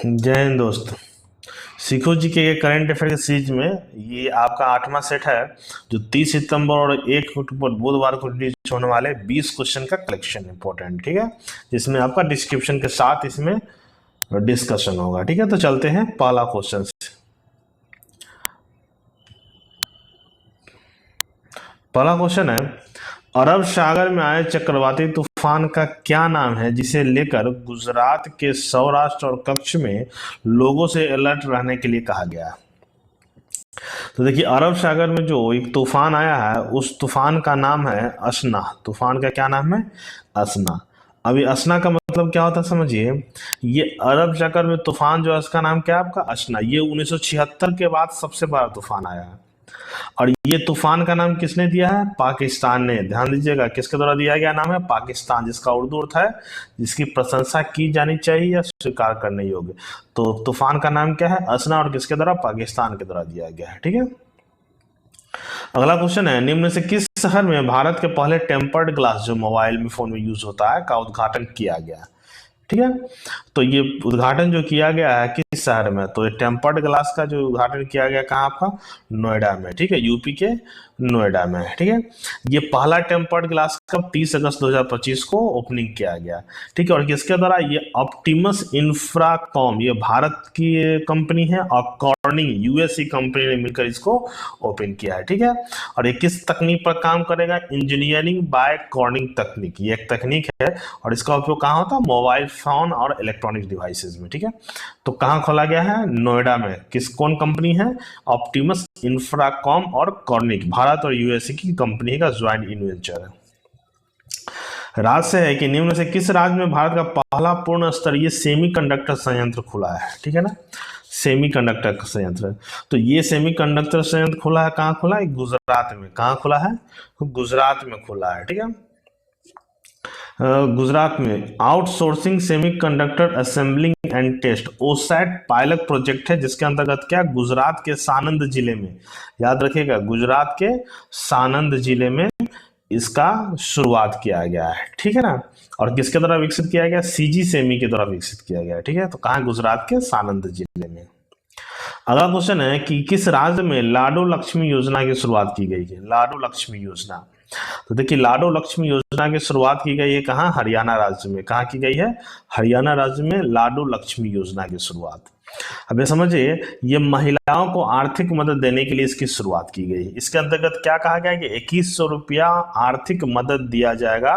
जय हिंद दोस्त। सीखो जी के करंट अफेयर के सीरीज में ये आपका 8वां सेट है जो 30 सितंबर और 1 अक्टूबर बुधवार को रिलीज होने वाले 20 क्वेश्चन का कलेक्शन इंपॉर्टेंट, ठीक है, जिसमें आपका डिस्क्रिप्शन के साथ इसमें डिस्कशन होगा। ठीक है, तो चलते हैं पहला क्वेश्चन। पहला क्वेश्चन है, अरब सागर में आए चक्रवाती तूफान का क्या नाम है जिसे लेकर गुजरात के सौराष्ट्र और कच्छ में लोगों से अलर्ट रहने के लिए कहा गया है। तो देखिए, अरब सागर में जो एक तूफान आया है उस तूफान का नाम है असना। तूफान का क्या नाम है? असना। अभी असना का मतलब क्या होता है समझिए। ये अरब सागर में तूफान जो है उसका नाम क्या है आपका? असना। ये 1976 के बाद सबसे बड़ा तूफान आया है और ये तूफान का नाम किसने दिया है? पाकिस्तान ने। ध्यान दीजिएगा, किसके द्वारा दिया गया नाम है? पाकिस्तान, जिसका उर्दू अर्थ है जिसकी प्रशंसा की जानी चाहिए या स्वीकार करने योग्य। तो तूफान का नाम क्या है? असना, और किसके द्वारा? पाकिस्तान के द्वारा दिया गया है। ठीक है, अगला क्वेश्चन है, निम्न से किस शहर में भारत के पहले टेम्पर्ड ग्लास जो मोबाइल में फोन में यूज होता है का उद्घाटन किया गया? ठीक है, तो ये उद्घाटन जो किया गया है किस शहर में? तो ये टेम्पर्ड ग्लास का जो उद्घाटन किया गया कहाँ आपका? नोएडा में। ठीक है, यूपी के नोएडा में। ठीक है, ये पहला टेम्पर्ड ग्लास का 30 अगस्त 2025 को ओपनिंग किया गया। ठीक है, और किसके द्वारा? ये ऑप्टिमस इंफ्राकॉम, ये भारत की कंपनी है, और कॉर्निंग यूएससी कंपनी ने मिलकर इसको ओपन किया है। ठीक है, और ये किस तकनीक पर काम करेगा? इंजीनियरिंग बाय कॉर्निंग तकनीक, ये एक तकनीक है और इसका उपयोग कहाँ होता है? मोबाइल फोन और इलेक्ट्रॉनिक डिवाइसेस में। ठीक है, तो कहाँ खोला गया है? नोएडा में। कौन कंपनी है? ऑप्टिमस इंफ्राकॉम और कॉर्निक, भारत और यूएसए की कंपनी का ज्वाइंट इन्वेंचर है। राज्य है कि निम्न से किस राज्य में भारत का पहला पूर्ण स्तरीय सेमीकंडक्टर संयंत्र खुला है? ठीक है ना, सेमीकंडक्टर संयंत्र। तो ये सेमीकंडक्टर संयंत्र खुला है, कहाँ खुला है? गुजरात में। कहाँ खुला है? गुजरात में खुला है। ठीक है, गुजरात में outsourcing semiconductor assembling and test OSAT pilot project है, जिसके अंतर्गत क्या? गुजरात के सानंद जिले में, याद रखिएगा, गुजरात के सानंद जिले में इसका शुरुआत किया गया है। ठीक है ना, और किसके द्वारा विकसित किया गया? सीजी सेमी के द्वारा विकसित किया गया है। ठीक है, तो कहाँ? गुजरात के सानंद जिले में। अगला क्वेश्चन है कि किस राज्य में लाडो लक्ष्मी योजना की शुरुआत की गई है? लाडो लक्ष्मी योजना, तो देखिए, लाडो लक्ष्मी योजना की शुरुआत की गई है कहाँ? हरियाणा राज्य में। कहाँ की गई है? हरियाणा राज्य में लाडो लक्ष्मी योजना की शुरुआत। अब ये समझिए, ये महिलाओं को आर्थिक मदद देने के लिए इसकी शुरुआत की गई। इसके अंतर्गत क्या कहा गया कि 2100 रुपया आर्थिक मदद दिया जाएगा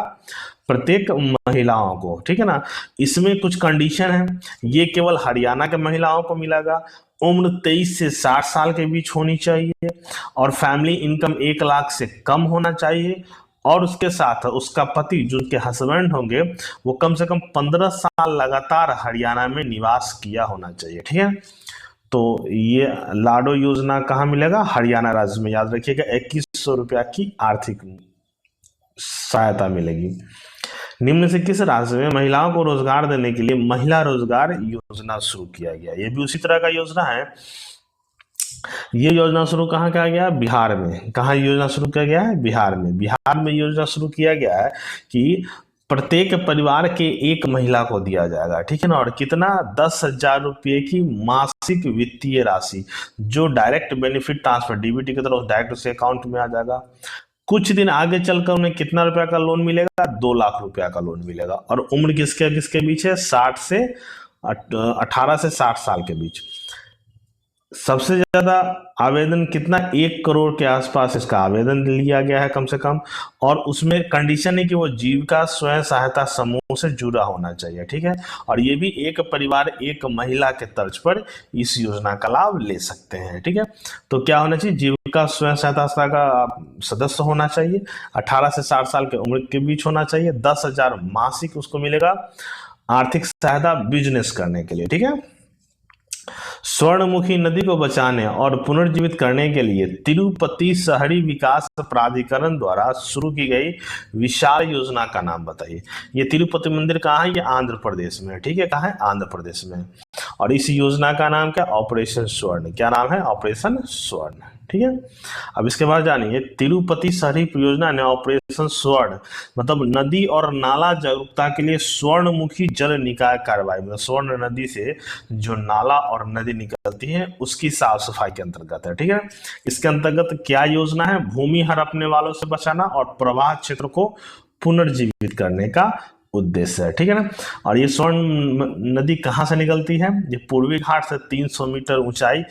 प्रत्येक महिलाओं को। ठीक है ना, इसमें कुछ कंडीशन है, ये केवल हरियाणा के महिलाओं को मिलेगा, उम्र 23 से 60 साल के बीच होनी चाहिए और फैमिली इनकम 1 लाख से कम होना चाहिए, और उसके साथ उसका पति जो उनके हस्बैंड होंगे वो कम से कम 15 साल लगातार हरियाणा में निवास किया होना चाहिए। ठीक है, तो ये लाडो योजना कहाँ मिलेगा? हरियाणा राज्य में। याद रखिएगा, 2100 रुपया की आर्थिक सहायता मिलेगी। निम्न से किस राज्य में महिलाओं को रोजगार देने के लिए महिला रोजगार योजना शुरू किया गया? ये भी उसी तरह का योजना है। ये योजना शुरू कहाँ किया गया? बिहार में। कहाँ योजना शुरू किया गया है? बिहार में। बिहार में योजना शुरू किया गया है कि प्रत्येक परिवार के एक महिला को दिया जाएगा। ठीक है ना, और कितना? 10,000 रुपये की मासिक वित्तीय राशि, जो डायरेक्ट बेनिफिट ट्रांसफर डीबीटी की तरफ डायरेक्ट उसके अकाउंट में आ जाएगा। कुछ दिन आगे चलकर उन्हें कितना रुपया का लोन मिलेगा? 2 लाख रुपया का लोन मिलेगा, और उम्र किसके किसके बीच है? 18 से 60 साल के बीच। सबसे ज्यादा आवेदन कितना? 1 करोड़ के आसपास इसका आवेदन लिया गया है कम से कम, और उसमें कंडीशन है कि वो जीविका स्वयं सहायता समूह से जुड़ा होना चाहिए। ठीक है, और ये भी एक परिवार एक महिला के तर्ज पर इस योजना का लाभ ले सकते हैं। ठीक है, तो क्या होना चाहिए? जीविका स्वयं सहायता समूह का सदस्य होना चाहिए, 18 से 60 साल के उम्र के बीच होना चाहिए, 10,000 मासिक उसको मिलेगा आर्थिक सहायता बिजनेस करने के लिए। ठीक है, स्वर्णमुखी नदी को बचाने और पुनर्जीवित करने के लिए तिरुपति शहरी विकास प्राधिकरण द्वारा शुरू की गई विशाल योजना का नाम बताइए। ये तिरुपति मंदिर कहाँ है? ये आंध्र प्रदेश में। ठीक है, कहाँ है? आंध्र प्रदेश में। और इस योजना का नाम क्या, ऑपरेशन स्वर्ण। क्या नाम है, ऑपरेशन स्वर्ण। ठीक है, अब इसके बाद जानिए तिरुपति शहरी परियोजना ने ऑपरेशन स्वर्ण मतलब नदी और नाला जागरूकता के लिए स्वर्णमुखी जल निकाय कार्रवाई, मतलब स्वर्ण नदी से जो नाला और नदी निकलती है उसकी साफ सफाई के अंतर्गत है। ठीक है, इसके अंतर्गत क्या योजना है, भूमि हड़पने वालों से बचाना और प्रवाह क्षेत्र को पुनर्जीवित करने का उद्देश्य है। ठीक है ना, और ये स्वर्ण नदी कहाँ से निकलती है, ये पूर्वी घाट से 300 मीटर ऊंचाई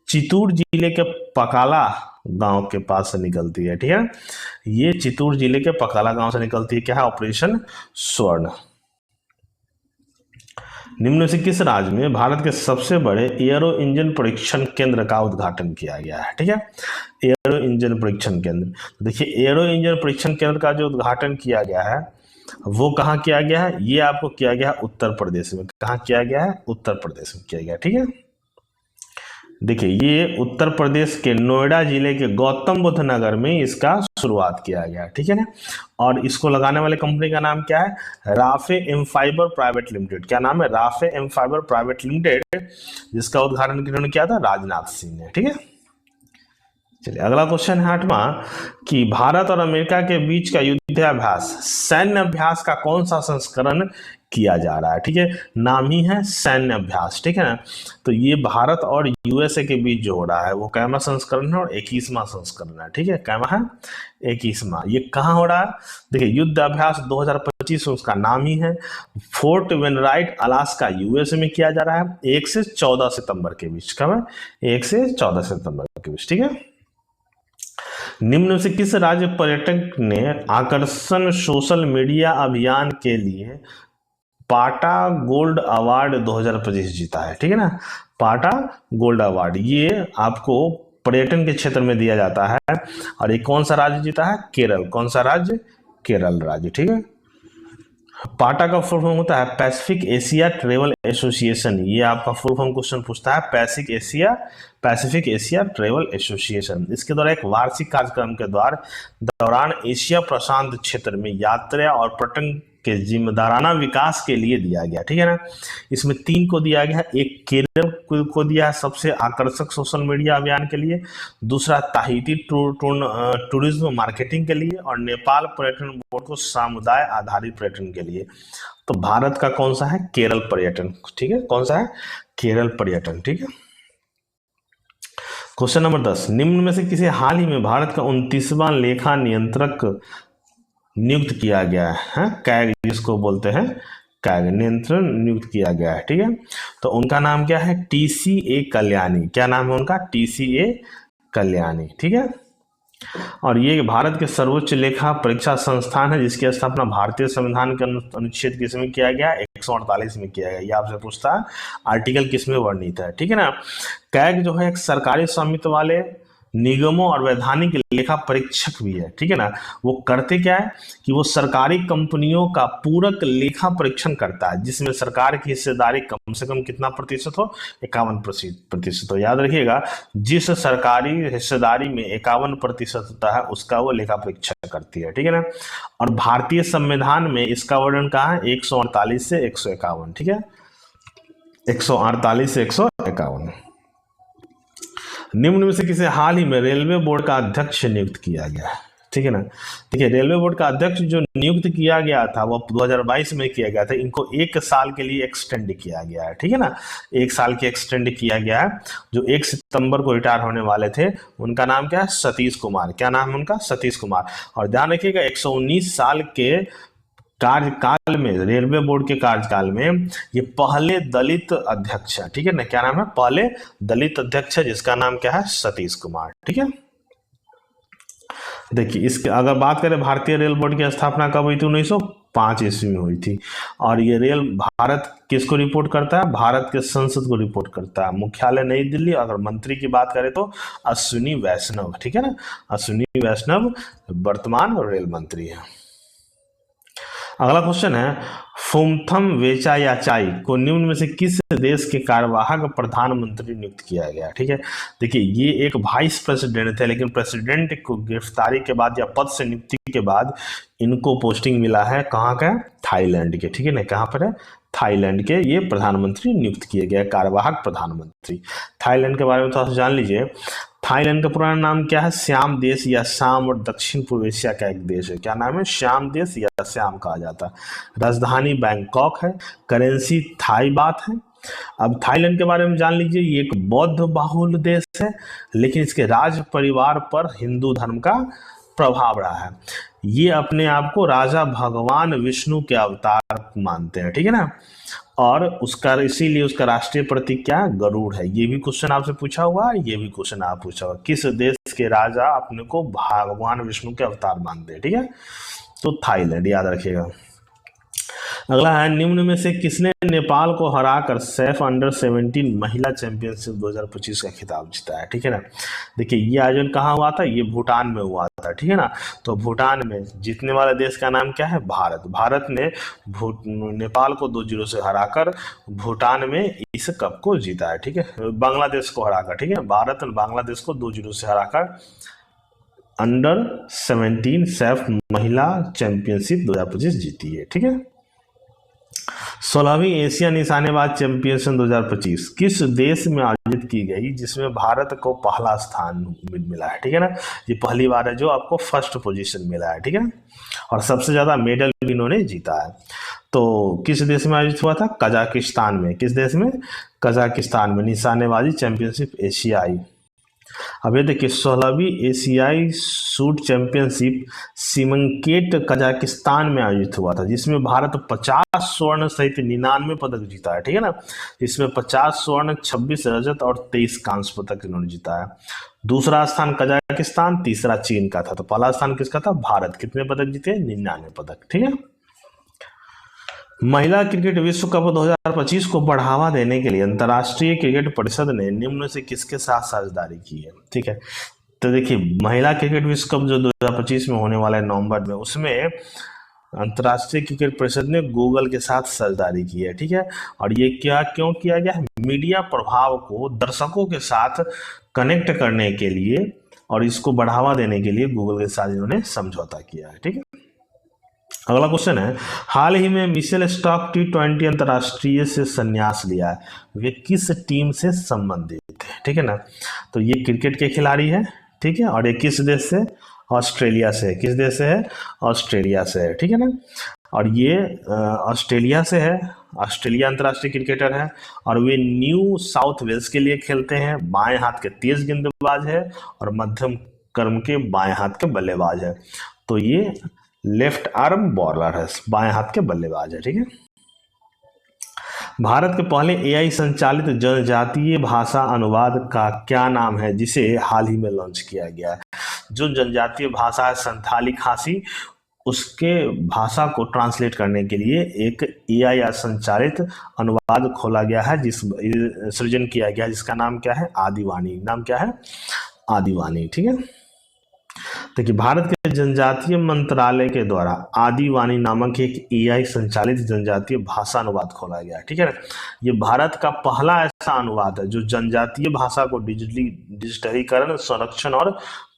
चित्तूर जिले के पकाला गांव के पास से निकलती है। ठीक है, ये चित्तूर जिले के पकाला गांव से निकलती है। क्या है, ऑपरेशन स्वर्ण। निम्न में से किस राज्य में भारत के सबसे बड़े एयरो इंजन परीक्षण केंद्र का उद्घाटन किया गया है। ठीक है, एयरो इंजन परीक्षण केंद्र, देखिए एयरो इंजन परीक्षण केंद्र का जो उद्घाटन किया गया है वो कहाँ किया गया है, ये आपको किया गया है उत्तर प्रदेश में। कहाँ किया गया है, उत्तर प्रदेश में किया गया। ठीक है, देखिए ये उत्तर प्रदेश के नोएडा जिले के गौतम बुद्ध नगर में इसका शुरुआत किया गया। ठीक है ना, और इसको लगाने वाले कंपनी का नाम क्या है, Rafe M fibre private limited. क्या नाम है, Rafe M fibre private limited, जिसका उद्घाटन किन्होंने किया था, राजनाथ सिंह ने। ठीक है, चलिए अगला क्वेश्चन है 8वां कि भारत और अमेरिका के बीच का युद्धाभ्यास सैन्य अभ्यास का कौन सा संस्करण किया जा रहा है। ठीक है, नाम ही है सैन्य अभ्यास। ठीक है ना, तो ये भारत और यूएसए के बीच जो हो रहा है वो कैमा संस्करण है और 21वां संस्करण है। ठीक है, कैमा है 21वां। ये कहाँ हो रहा है, देखिए युद्ध अभ्यास 2025 उसका नाम ही है। फोर्ट वेनराइट अलास्का यूएसए में किया जा रहा है 1 से 14 सितंबर के बीच। कब है, 1 से 14 सितंबर के बीच। ठीक है, निम्न में से किस राज्य पर्यटक ने आकर्षण सोशल मीडिया अभियान के लिए पाटा गोल्ड अवार्ड 2025 जीता है। ठीक है ना, पाटा गोल्ड अवार्ड ये आपको पर्यटन के क्षेत्र में दिया जाता है और ये कौन सा राज्य जीता है, केरल। कौन सा राज्य, केरल राज्य। ठीक है, पाटा का फुल फॉर्म होता है पैसिफिक एशिया ट्रेवल एसोसिएशन। ये आपका फुल फॉर्म क्वेश्चन पूछता है, पैसिफिक एशिया ट्रेवल एसोसिएशन। इसके द्वारा एक वार्षिक कार्यक्रम के दौरान एशिया प्रशांत क्षेत्र में यात्रा और पर्यटन के जिम्मेदाराना विकास के लिए दिया गया। ठीक है ना, इसमें 3 को दिया गया है, एक केरल को दिया है सबसे आकर्षक सोशल मीडिया अभियान के लिए, दूसरा ताहिती टूरिज्म मार्केटिंग के लिए और नेपाल पर्यटन बोर्ड को समुदाय आधारित पर्यटन के लिए। तो भारत का कौन सा है, केरल पर्यटन। ठीक है, कौन सा है, केरल पर्यटन। ठीक है, क्वेश्चन नंबर 10, निम्न में से किसे हाल ही में भारत का 29वां लेखा नियंत्रक नियुक्त किया गया है, कैग जिसको बोलते हैं, कैग नियंत्रण नियुक्त किया गया है। ठीक है, तो उनका नाम क्या है, TCA कल्याणी। क्या नाम है उनका, TCA कल्याणी। ठीक है, और ये भारत के सर्वोच्च लेखा परीक्षा संस्थान है जिसकी स्थापना भारतीय संविधान के अनुच्छेद किस में किया गया, 148 में किया गया। ये आपसे पूछता है आर्टिकल किस में वर्णित है। ठीक है ना, कैग जो है एक सरकारी स्वामित्व वाले निगमों और वैधानिक लेखा परीक्षक भी है। ठीक है ना, वो करते क्या है कि वो सरकारी कंपनियों का पूरक लेखा परीक्षण करता है जिसमें सरकार की हिस्सेदारी कम से कम कितना प्रतिशत हो, 51% हो। याद रखिएगा, जिस सरकारी हिस्सेदारी में 51% होता है उसका वो लेखा परीक्षण करती है। ठीक है ना, और भारतीय संविधान में इसका वर्णन कहाँ है, 148 से 151। ठीक है, 148 से 151। निम्न में से किसे हाल ही में रेलवे बोर्ड का अध्यक्ष नियुक्त किया गया है। ठीक है ना, देखिए रेलवे बोर्ड का अध्यक्ष जो नियुक्त किया गया था वो 2022 में किया गया था। इनको 1 साल के लिए एक्सटेंड किया गया है। ठीक है ना, 1 साल के एक्सटेंड किया गया है। जो 1 सितंबर को रिटायर होने वाले थे उनका नाम क्या है, सतीश कुमार। क्या नाम है उनका, सतीश कुमार। और ध्यान रखिएगा 119 साल के कार्यकाल में, रेलवे बोर्ड के कार्यकाल में ये पहले दलित अध्यक्ष है। ठीक है ना, क्या नाम है, पहले दलित अध्यक्ष है जिसका नाम क्या है, सतीश कुमार। ठीक है, देखिए इसके अगर बात करें भारतीय रेल बोर्ड की स्थापना कब हुई थी, 1905 ईस्वी में हुई थी। और ये रेल भारत किसको रिपोर्ट करता है, भारत के संसद को रिपोर्ट करता है। मुख्यालय नई दिल्ली। अगर मंत्री की बात करें तो अश्विनी वैष्णव। ठीक है ना, अश्विनी वैष्णव वर्तमान रेल मंत्री है। अगला क्वेश्चन है, फुमथम वेचायाचाई को निम्न में से किस देश के कार्यवाहक प्रधानमंत्री नियुक्त किया गया। ठीक है, देखिए ये एक वाइस प्रेसिडेंट थे लेकिन प्रेसिडेंट को गिरफ्तारी के बाद या पद से नियुक्ति के बाद इनको पोस्टिंग मिला है कहाँ का, थाईलैंड के। ठीक है ना, कहाँ पर है, थाईलैंड के ये प्रधानमंत्री नियुक्त किए गए, कार्यवाहक प्रधानमंत्री। थाईलैंड के बारे में थोड़ा सा जान लीजिए। थाईलैंड का पुराना नाम क्या है? श्याम देश या श्याम, और दक्षिण पूर्व एशिया का एक देश है। क्या नाम है? श्याम देश या श्याम कहा जाता है। राजधानी बैंकॉक है। करेंसी थाई बात है। अब थाईलैंड के बारे में जान लीजिए, ये एक बौद्ध बाहुल देश है, लेकिन इसके राज परिवार पर हिंदू धर्म का प्रभाव रहा है। ये अपने आप को राजा भगवान विष्णु के अवतार मानते हैं, ठीक है ना। और उसका इसीलिए उसका राष्ट्रीय प्रतीक क्या है? गरुड़ है। ये भी क्वेश्चन आपसे पूछा हुआ है, ये भी क्वेश्चन आप पूछा हुआ, किस देश के राजा अपने को भगवान विष्णु के अवतार मानते हैं, ठीक है। तो थाईलैंड याद रखिएगा। अगला है, निम्न में से किसने नेपाल को हराकर सैफ अंडर 17 महिला चैंपियनशिप 2025 का खिताब जीता है, ठीक है ना। देखिए ये आयोजन कहाँ हुआ था? ये भूटान में हुआ था, ठीक है ना। तो भूटान में जीतने वाले देश का नाम क्या है? भारत। भारत ने नेपाल को 2-0 से हराकर भूटान में इस कप को जीता है, ठीक है। बांग्लादेश को हराकर, ठीक है। भारत ने बांग्लादेश को 2-0 से हराकर अंडर 17 सैफ महिला चैंपियनशिप 2025 जीती है, ठीक है। 16वीं एशिया निशानेबाज चैंपियनशिप 2025 किस देश में आयोजित की गई, जिसमें भारत को पहला स्थान मिला है, ठीक है ना। ये पहली बार है जो आपको फर्स्ट पोजीशन मिला है, ठीक है। और सबसे ज्यादा मेडल भी इन्होंने जीता है। तो किस देश में आयोजित हुआ था? कजाकिस्तान में। किस देश में? कजाकिस्तान में निशानेबाजी चैंपियनशिप एशियाई। अब ये देखिए 16वीं एशियाई शूट चैंपियनशिप सिमंकेट कजाकिस्तान में आयोजित हुआ था, जिसमें भारत 50 स्वर्ण सहित 99 पदक जीता है, ठीक है ना। इसमें 50 स्वर्ण, 26 रजत और 23 कांस्य पदक इन्होंने जीता है। दूसरा स्थान कजाकिस्तान, तीसरा चीन का था। तो पहला स्थान किसका था? भारत। कितने पदक जीते? 99 पदक, ठीक है। महिला क्रिकेट विश्व कप 2025 को बढ़ावा देने के लिए अंतर्राष्ट्रीय क्रिकेट परिषद ने निम्न से किसके साथ साझेदारी की है, ठीक है। तो देखिए महिला क्रिकेट विश्व कप जो 2025 में होने वाला है नवंबर में, उसमें अंतर्राष्ट्रीय क्रिकेट परिषद ने गूगल के साथ साझेदारी की है, ठीक है। और ये क्यों किया गया है? मीडिया प्रभाव को दर्शकों के साथ कनेक्ट करने के लिए और इसको बढ़ावा देने के लिए गूगल के साथ इन्होंने समझौता किया है, ठीक है। अगला क्वेश्चन है, हाल ही में मिशेल स्टार्क T20 अंतर्राष्ट्रीय से संन्यास लिया है, वे किस टीम से संबंधित है, ठीक है ना। तो ये क्रिकेट के खिलाड़ी है, ठीक है। और ये किस देश से? ऑस्ट्रेलिया से। किस देश से है? ऑस्ट्रेलिया से है, ठीक है ना। और ये ऑस्ट्रेलिया से है, ऑस्ट्रेलिया अंतर्राष्ट्रीय क्रिकेटर है और वे न्यू साउथ वेल्स के लिए खेलते हैं। बाएं हाथ के तेज गेंदबाज है और मध्यम क्रम के बाएं हाथ के बल्लेबाज है। तो ये लेफ्ट आर्म बॉलर है, बाएं हाथ के बल्लेबाज है, ठीक है। भारत के पहले AI संचालित जनजातीय भाषा अनुवाद का क्या नाम है, जिसे हाल ही में लॉन्च किया गया है? जो जनजातीय भाषा है संथाली खासी, उसके भाषा को ट्रांसलेट करने के लिए एक AI संचालित अनुवाद खोला गया है, जिस सृजन किया गया है, जिसका नाम क्या है? आदिवाणी। नाम क्या है? आदिवाणी, ठीक है। देखिए भारत के जनजातीय मंत्रालय के द्वारा आदिवाणी नामक एक AI संचालित जनजातीय भाषा अनुवाद खोला गया है, ठीक है ना। ये भारत का पहला ऐसा अनुवाद है जो जनजातीय भाषा को डिजिटलीकरण, संरक्षण और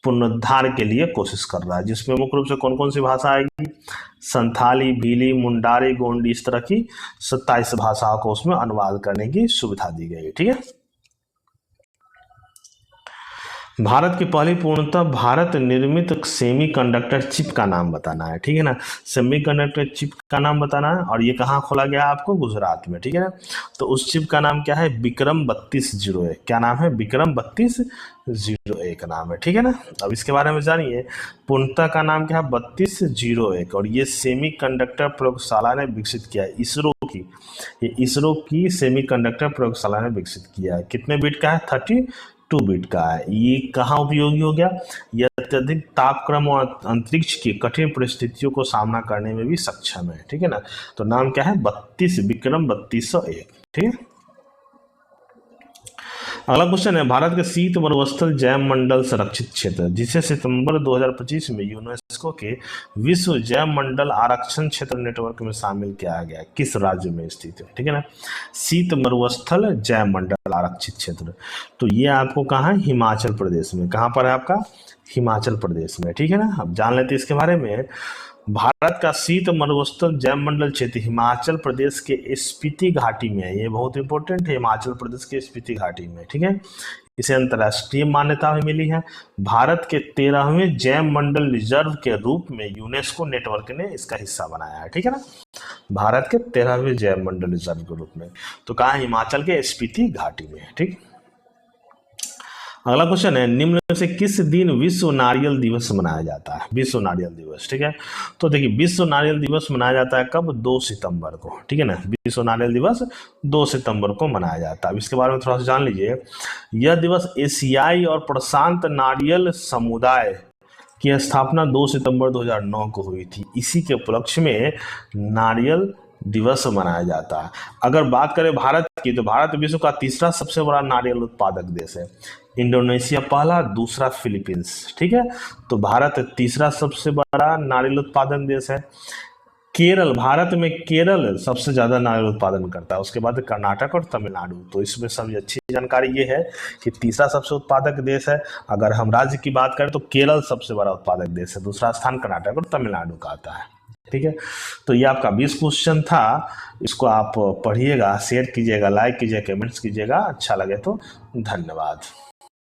पुनरुद्धार के लिए कोशिश कर रहा है, जिसमें मुख्य रूप से कौन कौन सी भाषा आएगी? संथाली, भीली, मुंडारी, गोंडी, इस तरह की 27 भाषाओं को उसमें अनुवाद करने की सुविधा दी गई है, ठीक है। भारत की पहली पूर्णतः भारत निर्मित सेमीकंडक्टर चिप का नाम बताना है, ठीक है ना। सेमीकंडक्टर चिप का नाम बताना है और ये कहाँ खोला गया है आपको? गुजरात में, ठीक है ना। तो उस चिप का नाम क्या है? विक्रम 3201। क्या नाम है? विक्रम 3201 नाम है, ठीक है ना। अब इसके बारे में जानिए, पूर्णतः का नाम क्या है? 3201। और ये सेमीकंडक्टर प्रयोगशाला ने विकसित किया है, इसरो की। ये इसरो की सेमीकंडक्टर प्रयोगशाला ने विकसित किया है। कितने बिट का है? 32 बिट का है। ये कहाँ उपयोगी हो गया? यह अत्यधिक तापक्रम और अंतरिक्ष की कठिन परिस्थितियों को सामना करने में भी सक्षम है, ठीक है ना। तो नाम क्या है? विक्रम 3201, ठीक है। अगला क्वेश्चन है, भारत के शीत मरुस्थल जैव मंडल संरक्षित क्षेत्र, जिसे सितंबर 2025 में यूनेस्को के विश्व जैव मंडल आरक्षण क्षेत्र नेटवर्क में शामिल किया गया, किस राज्य में स्थित है, ठीक है ना। शीत मरुस्थल जैव मंडल आरक्षित क्षेत्र, तो ये आपको कहाँ है? हिमाचल प्रदेश में। कहाँ पर है आपका? हिमाचल प्रदेश में, ठीक है ना। अब जान लेते हैं इसके बारे में। भारत का शीत मरुस्थल जैवमंडल क्षेत्र हिमाचल प्रदेश के स्पीति घाटी में है। ये बहुत इंपॉर्टेंट है, हिमाचल प्रदेश के स्पीति घाटी में, ठीक है। इसे अंतर्राष्ट्रीय मान्यता भी मिली है। भारत के 13वें जैव मंडल रिजर्व के रूप में यूनेस्को नेटवर्क ने इसका हिस्सा बनाया है, ठीक है ना। भारत के 13वें जैव मंडल रिजर्व के रूप में, तो कहा है हिमाचल के स्पीति घाटी में, ठीक। अगला क्वेश्चन है, निम्न में से किस दिन विश्व नारियल दिवस मनाया जाता है? विश्व नारियल दिवस, ठीक है। तो देखिए, विश्व नारियल दिवस मनाया जाता है कब? 2 सितंबर को, ठीक है ना। विश्व नारियल दिवस 2 सितंबर को मनाया जाता है। इसके बारे में थोड़ा सा जान लीजिए। यह दिवस एशियाई और प्रशांत नारियल समुदाय की स्थापना 2 सितंबर 2009 को हुई थी। इसी के उपलक्ष्य में नारियल दिवस मनाया जाता है। अगर बात करें भारत की, तो भारत विश्व का तीसरा सबसे बड़ा नारियल उत्पादक देश है। इंडोनेशिया पहला, दूसरा फिलीपींस, ठीक है। तो भारत तीसरा सबसे बड़ा नारियल उत्पादन देश है। केरल, भारत में केरल सबसे ज्यादा नारियल उत्पादन करता है, उसके बाद कर्नाटक और तमिलनाडु। तो इसमें सबसे अच्छी जानकारी ये है कि तीसरा सबसे उत्पादक देश है। अगर हम राज्य की बात करें तो केरल सबसे बड़ा उत्पादक देश है, दूसरा स्थान कर्नाटक और तमिलनाडु का आता है, ठीक है। तो ये आपका 20 क्वेश्चन था। इसको आप पढ़िएगा, शेयर कीजिएगा, लाइक कीजिएगा, कमेंट्स कीजिएगा। अच्छा लगे तो धन्यवाद।